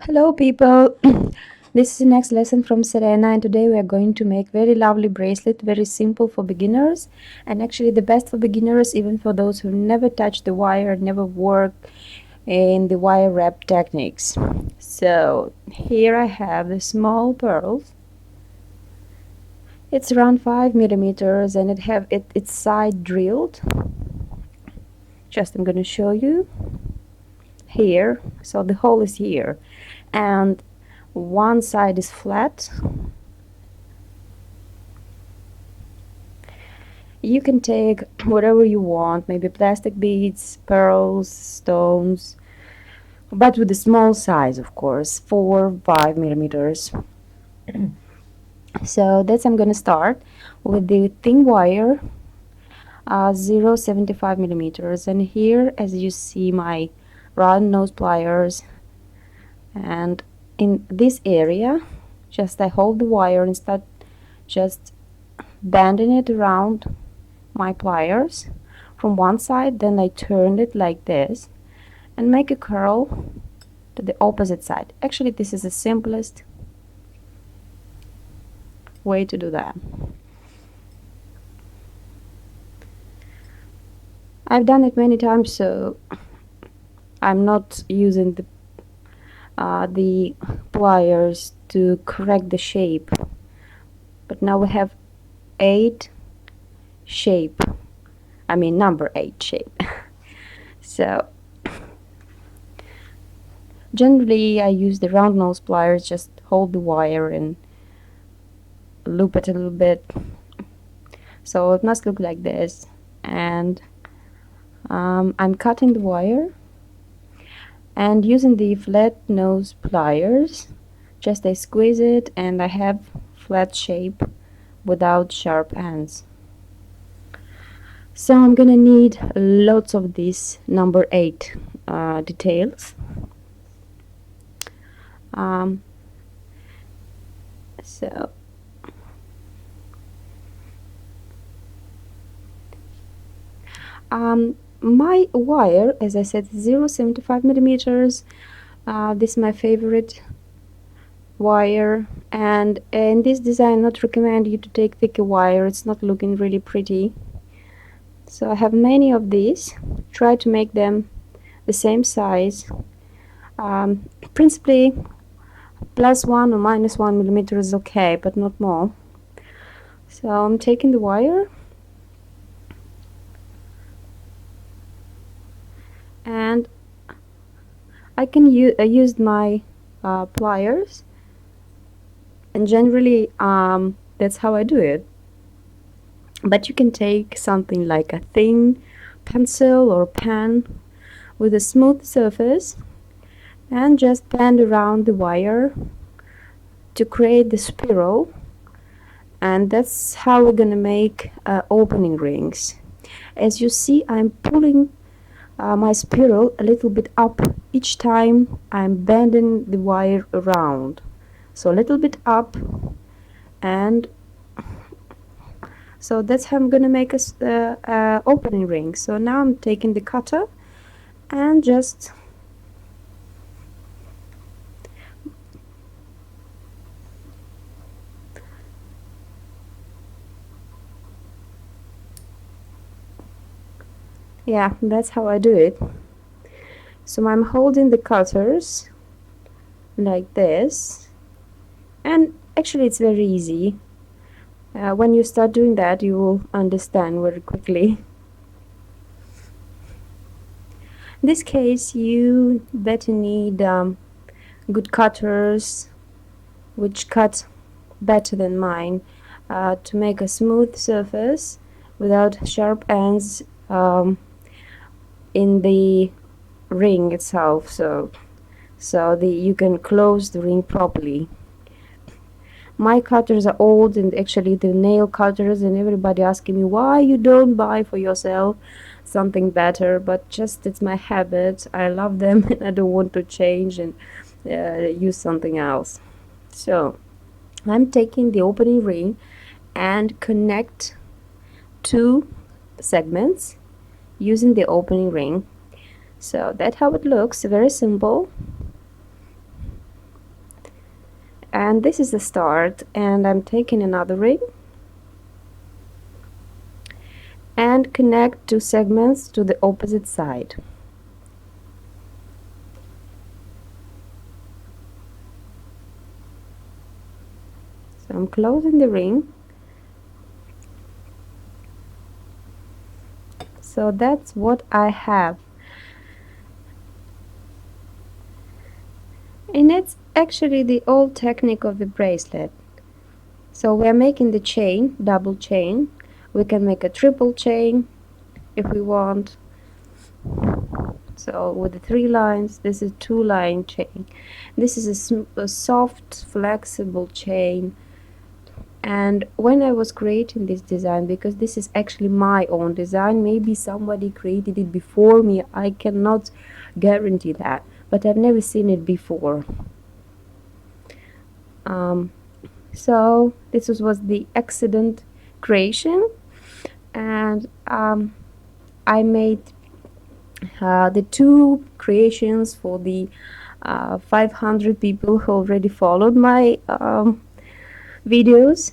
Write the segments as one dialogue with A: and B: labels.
A: Hello people, this is the next lesson from Serena, and today we are going to make very lovely bracelet, very simple for beginners, and actually the best for beginners, even for those who never touched the wire, never worked in the wire wrap techniques. So here I have the small pearls. It's around 5 millimeters and its side drilled. Just I'm gonna show you here. So the hole is here, and one side is flat. You can take whatever you want, maybe plastic beads, pearls, stones, but with a small size, of course, 4-5 millimeters. So that's I'm gonna start with the thin wire, 0.75 millimeters, and here, as you see, my round nose pliers, and in this area, just I hold the wire and start just bending it around my pliers from one side, then I turn it like this and make a curl to the opposite side. Actually, this is the simplest way to do that. I've done it many times, so I'm not using the pliers to correct the shape. But now we have 8 shape, I mean number 8 shape. So generally I use the round nose pliers, just hold the wire and loop it a little bit, so it must look like this. And I'm cutting the wire and using the flat nose pliers, just I squeeze it and I have flat shape without sharp ends. So I'm gonna need lots of these number 8 details. So my wire, as I said, 0.75 millimeters. This is my favorite wire, and in this design not recommend you to take thicker wire, it's not looking really pretty. So I have many of these, try to make them the same size. Principally +1 or -1 millimeter is okay, but not more. So I'm taking the wire and I can use my pliers, and generally that's how I do it. But you can take something like a thin pencil or pen with a smooth surface and just bend around the wire to create the spiral, and that's how we're gonna make opening rings. As you see, I'm pulling my spiral a little bit up each time I'm bending the wire around, so a little bit up, and so that's how I'm gonna make a opening ring. So now I'm taking the cutter and just yeah, that's how I do it. So I'm holding the cutters like this, and actually it's very easy. When you start doing that, you will understand very quickly. In this case, you better need good cutters which cut better than mine, to make a smooth surface without sharp ends in the ring itself, so you can close the ring properly. My cutters are old, and actually the nail cutters, and everybody asking me why you don't buy for yourself something better, but just it's my habit. I love them and I don't want to change and use something else. So I'm taking the opening ring and connect 2 segments using the opening ring. So that's how it looks, very simple. And this is the start, and I'm taking another ring and connect two segments to the opposite side. So I'm closing the ring. So that's what I have. And it's actually the old technique of the bracelet. So we're making the chain, double chain. We can make a triple chain if we want. So with the 3 lines, this is 2-line chain. This is a soft, flexible chain. And when I was creating this design, because this is actually my own design, maybe somebody created it before me, I cannot guarantee that, but I've never seen it before. So this was the accident creation, and I made the 2 creations for the 500 people who already followed my videos,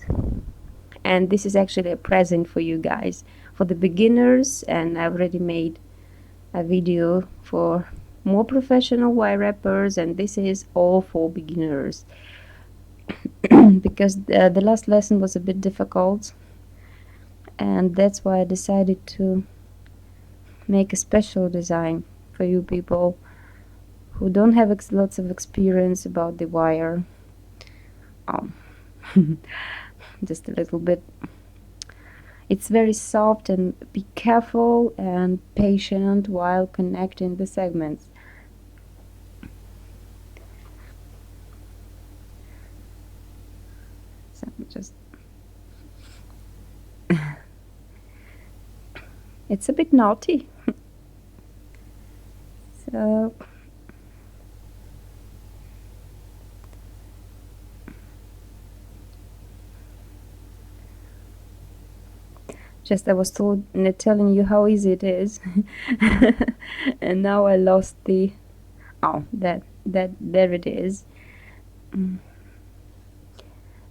A: and this is actually a present for you guys, for the beginners. And I already made a video for more professional wire wrappers, and this is all for beginners because the last lesson was a bit difficult, and that's why I decided to make a special design for you people who don't have lots of experience about the wire. Just a little bit. It's very soft, and be careful and patient while connecting the segments. So just it's a bit naughty. So just I was telling you how easy it is, and now I lost the there it is.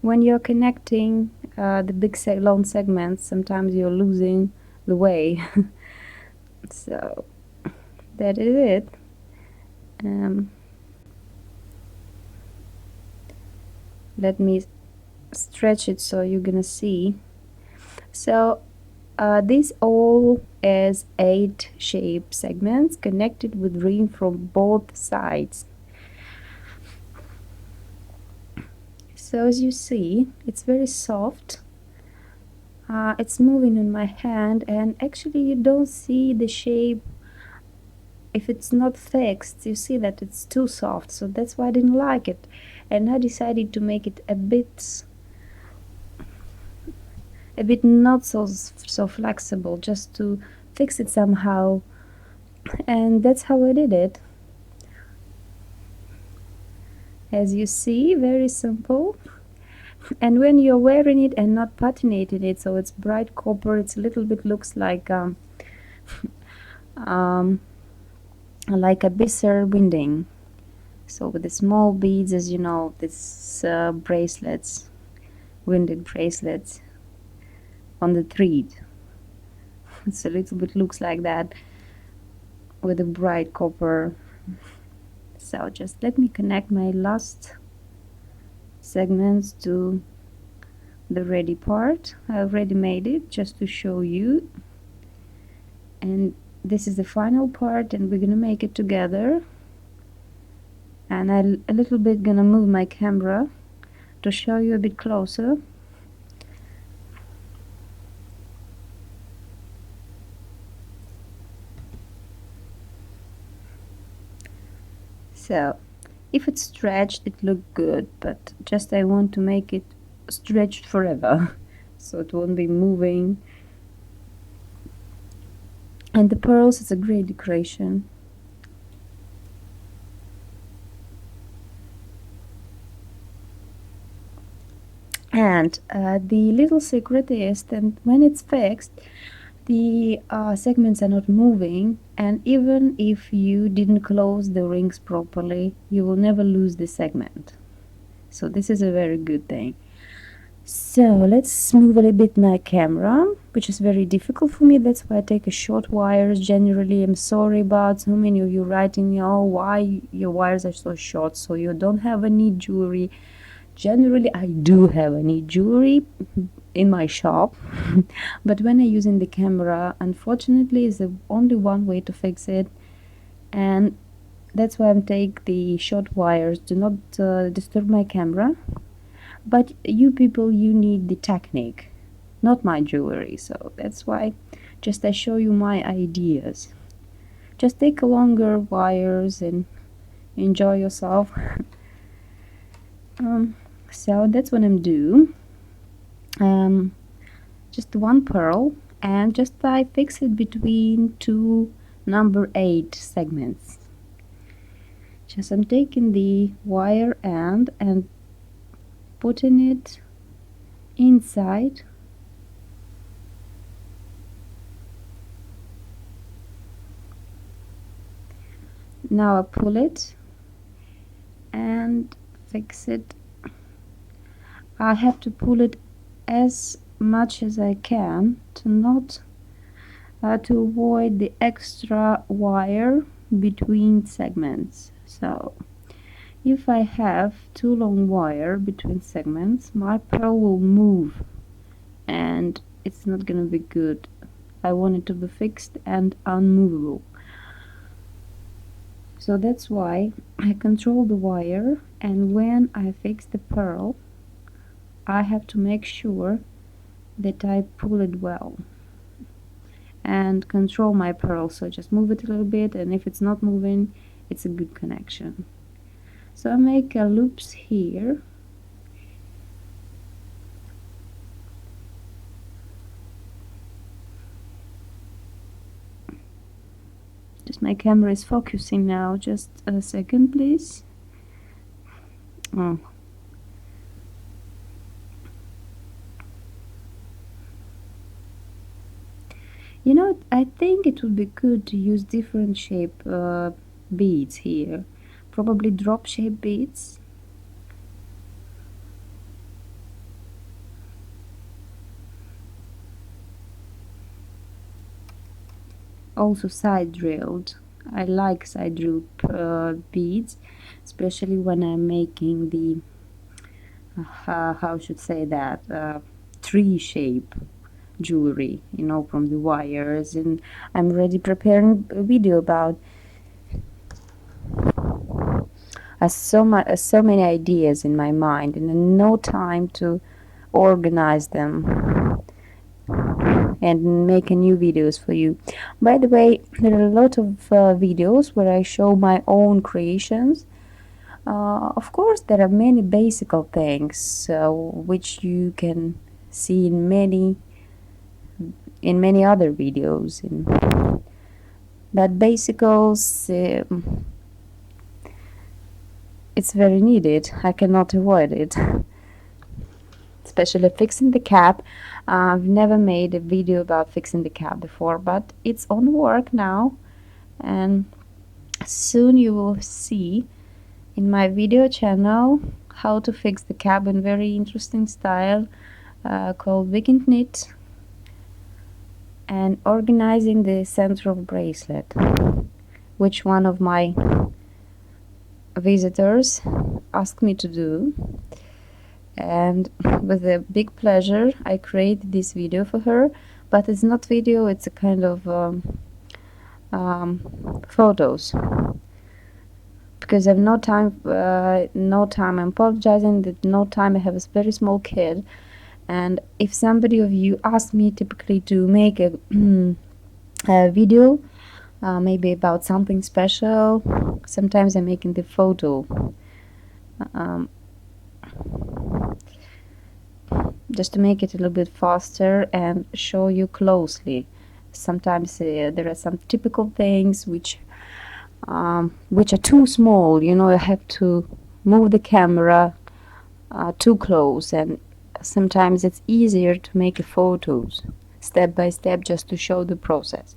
A: When you're connecting the big long segments, sometimes you're losing the way. So that is it. Let me stretch it so you're gonna see. So this all is 8 shape segments connected with ring from both sides. So as you see, it's very soft. It's moving in my hand, and actually you don't see the shape. If it's not fixed, you see that it's too soft, so that's why I didn't like it, and I decided to make it a bit not so flexible, just to fix it somehow, and that's how I did it. As you see, very simple. And when you're wearing it and not patinating it, so it's bright copper, it's a little bit looks like a bisser winding. So with the small beads, as you know, this bracelets, winded bracelets on the thread. It's a little bit looks like that with a bright copper. So just let me connect my last segments to the ready part. I already made it just to show you, and this is the final part, and we're gonna make it together. And I'm a little bit gonna move my camera to show you a bit closer. So if it's stretched, it looked good, but just I want to make it stretched forever so it won't be moving. And the pearls is a great decoration. And the little secret is that when it's fixed, the segments are not moving, and even if you didn't close the rings properly, you will never lose the segment. So this is a very good thing. So let's move a little bit my camera, which is very difficult for me. That's why I take a short wires. Generally, I'm sorry about so many of you writing me, oh, why your wires are so short, so you don't have any jewelry. Generally, I do have any jewelry in my shop, but when I using the camera, unfortunately, is the only one way to fix it, and that's why I'm take the short wires. Do not disturb my camera. But you people, you need the technique, not my jewelry. So that's why just I show you my ideas. Just take longer wires and enjoy yourself. So that's what I'm do. Just one pearl, and just I fix it between two number 8 segments. Just I'm taking the wire end and putting it inside. Now I pull it and fix it. I have to pull it as much as I can to not to avoid the extra wire between segments. So if I have too long wire between segments, my pearl will move and it's not gonna be good. I want it to be fixed and unmovable. So that's why I control the wire, and when I fix the pearl, I have to make sure that I pull it well and control my pearl. So just move it a little bit, and if it's not moving, it's a good connection. So I make loops here. Just my camera is focusing now. Just a second, please. Oh. You know, I think it would be good to use different shape beads here. Probably drop shape beads. Also side drilled. I like side drilled beads, especially when I'm making the how should say that tree shape jewelry, you know, from the wires. And I'm already preparing a video about so many ideas in my mind, and no time to organize them and make a new videos for you. By the way, there are a lot of videos where I show my own creations. Of course, there are many basic things which you can see in many other videos. But basicals, it's very needed. I cannot avoid it. Especially fixing the cap. I've never made a video about fixing the cap before, but it's on work now, and soon you will see in my video channel how to fix the cap in very interesting style called Weekend Knit and organizing the center of bracelet, which one of my visitors asked me to do, and with a big pleasure I created this video for her. But it's not video, it's a kind of photos, because I have no time. I'm apologizing that no time. I have a very small kid, and if somebody of you ask me typically to make a, a video maybe about something special, sometimes I'm making the photo just to make it a little bit faster and show you closely. Sometimes there are some typical things which are too small, you know. I have to move the camera too close, and sometimes it's easier to make photos step by step just to show the process.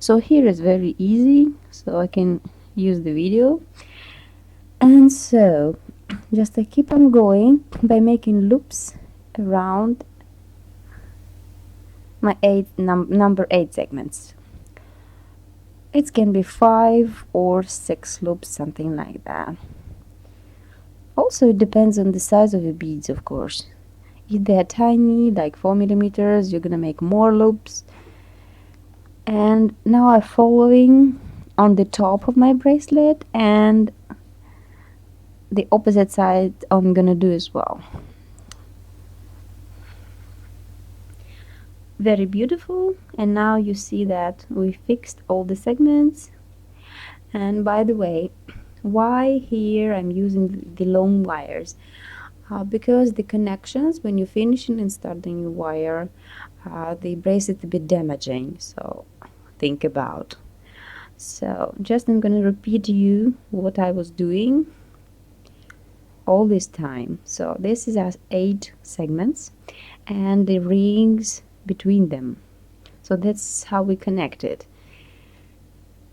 A: So here is very easy, so I can use the video. And so just I keep on going by making loops around my number 8 segments. It can be 5 or 6 loops, something like that. Also, it depends on the size of your beads, of course. If they're tiny, like 4 millimeters, you're gonna make more loops. And now I'm following on the top of my bracelet, and the opposite side I'm gonna do as well. Very beautiful. And now you see that we fixed all the segments. And by the way, why here I'm using the long wires? Because the connections, when you finish and start the new wire, the bracelet a bit damaging, so think about. So just I'm gonna repeat you what I was doing all this time. So this is as 8 segments and the rings between them. So that's how we connect it.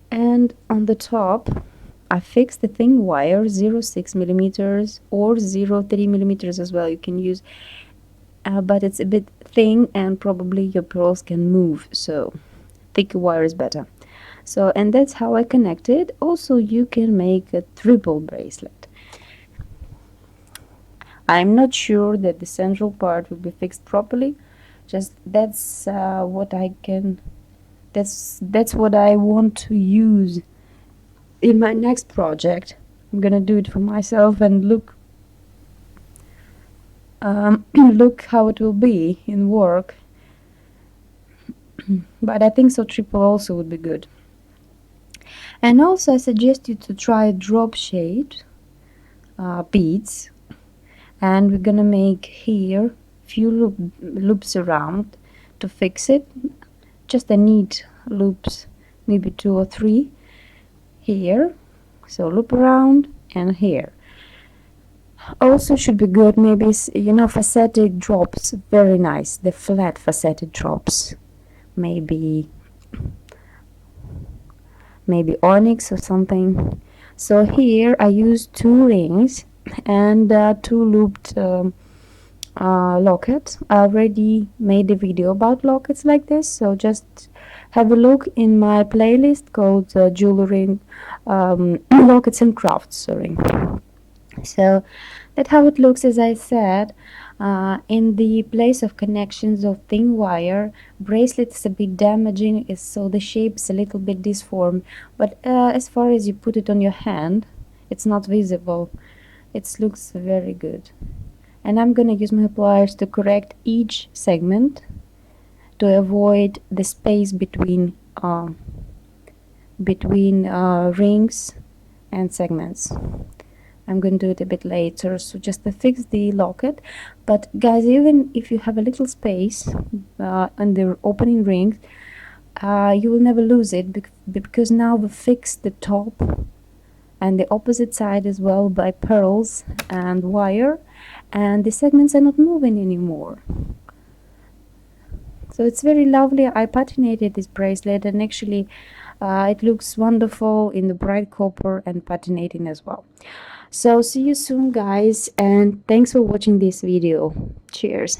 A: And on the top I fixed the thin wire 0.6 millimeters or 0.3 millimeters as well. You can use but it's a bit thin and probably your pearls can move, so thicker wire is better. So, and that's how I connect it. Also, you can make a triple bracelet. I'm not sure that the central part will be fixed properly. Just that's what I can. That's what I want to use in my next project. I'm gonna do it for myself and look look how it will be in work. But I think so triple also would be good. And also I suggest you to try drop shaped beads, and we're gonna make here few loops around to fix it. Just a neat loops, maybe 2 or 3 here, so loop around, and here also should be good. Maybe faceted drops, very nice, the flat faceted drops, maybe onyx or something. So here I use 2 rings and 2 looped lockets. I already made a video about lockets like this, so just have a look in my playlist called jewelry lockets and crafts, sorry. So that's how it looks. As I said, in the place of connections of thin wire, bracelet is a bit damaging, so the shape is a little bit disformed, but as far as you put it on your hand, it's not visible. It looks very good. And I'm gonna use my pliers to correct each segment to avoid the space between rings and segments. I'm going to do it a bit later, so just to fix the locket. But guys, even if you have a little space on the opening ring, you will never lose it, because now we fixed the top and the opposite side as well by pearls and wire, and the segments are not moving anymore. So it's very lovely. I patinated this bracelet, and actually it looks wonderful in the bright copper and patinating as well. So see you soon, guys, and thanks for watching this video. Cheers.